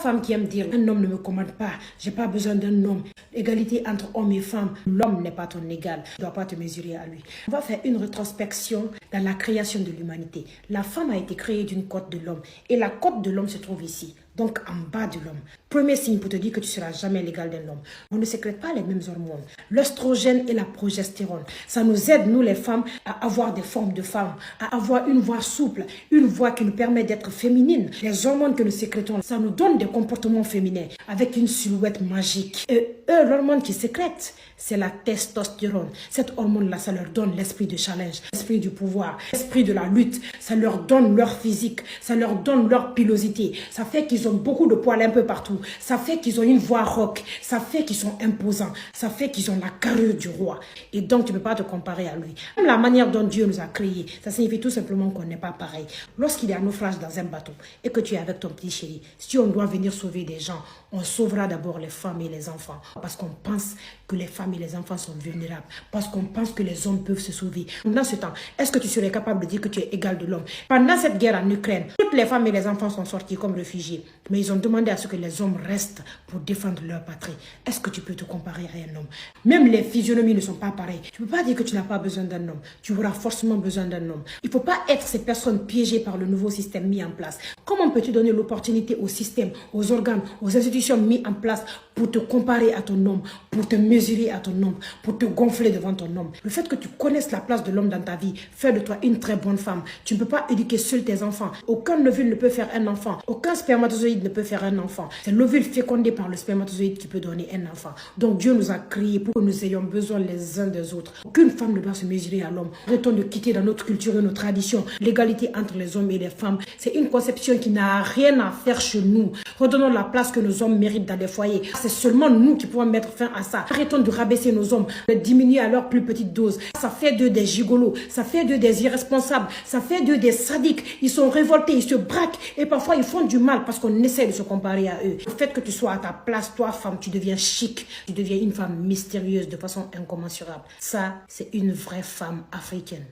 Femme qui aime dire un homme ne me commande pas, j'ai pas besoin d'un homme. Égalité entre hommes et femmes, l'homme n'est pas ton égal, tu ne dois pas te mesurer à lui. On va faire une rétrospection dans la création de l'humanité. La femme a été créée d'une côte de l'homme et la côte de l'homme se trouve ici, donc en bas de l'homme. Premier signe pour te dire que tu seras jamais l'égal d'un homme. On ne sécrète pas les mêmes hormones. L'œstrogène et la progestérone. Ça nous aide, nous les femmes, à avoir des formes de femmes, à avoir une voix souple, une voix qui nous permet d'être féminine. Les hormones que nous sécrétons, ça nous donne des comportements féminins avec une silhouette magique. Et eux, l'hormone qui sécrète, c'est la testostérone. Cette hormone-là, ça leur donne l'esprit de challenge, l'esprit du pouvoir, l'esprit de la lutte. Ça leur donne leur physique, ça leur donne leur pilosité. Ça fait qu'ils ont beaucoup de poils un peu partout. Ça fait qu'ils ont une voix rauque. Ça fait qu'ils sont imposants. Ça fait qu'ils ont la carrure du roi. Et donc, tu ne peux pas te comparer à lui. Même la manière dont Dieu nous a créés, ça signifie tout simplement qu'on n'est pas pareil. Lorsqu'il y a un naufrage dans un bateau et que tu es avec ton petit chéri, si on doit venir sauver des gens, on sauvera d'abord les femmes et les enfants. Parce qu'on pense que les femmes et les enfants sont vulnérables. Parce qu'on pense que les hommes peuvent se sauver. Dans ce temps, est-ce que tu serais capable de dire que tu es égal de l'homme? Pendant cette guerre en Ukraine, toutes les femmes et les enfants sont sortis comme réfugiés. Mais ils ont demandé à ce que les hommes restent pour défendre leur patrie. Est-ce que tu peux te comparer à un homme? Même les physionomies ne sont pas pareilles. Tu ne peux pas dire que tu n'as pas besoin d'un homme. Tu auras forcément besoin d'un homme. Il ne faut pas être ces personnes piégées par le nouveau système mis en place. Comment peux-tu donner l'opportunité au système, aux organes, aux institutions mis en place pour te comparer à ton homme, pour te mesurer à ton homme, pour te gonfler devant ton homme? Le fait que tu connaisses la place de l'homme dans ta vie fait de toi une très bonne femme. Tu ne peux pas éduquer seul tes enfants. Aucun ovule ne peut faire un enfant. Aucun spermatozoïde ne peut faire un enfant. C'est l'ovule fécondé par le spermatozoïde qui peut donner un enfant. Donc Dieu nous a créés pour que nous ayons besoin les uns des autres. Aucune femme ne doit se mesurer à l'homme. Arrêtons de quitter dans notre culture et nos traditions l'égalité entre les hommes et les femmes. C'est une conception qui n'a rien à faire chez nous. Redonnons la place que nos hommes méritent dans les foyers. C'est seulement nous qui pouvons mettre fin à ça. Arrêtons de rabaisser nos hommes, de diminuer à leur plus petite dose. Ça fait d'eux des gigolos, ça fait d'eux des irresponsables, ça fait d'eux des sadiques. Ils sont révoltés, ils se braquent et parfois ils font du mal parce qu'on essaie de se comparer à eux. Le fait que tu sois à ta place, toi femme, tu deviens chic, tu deviens une femme mystérieuse de façon incommensurable. Ça, c'est une vraie femme africaine.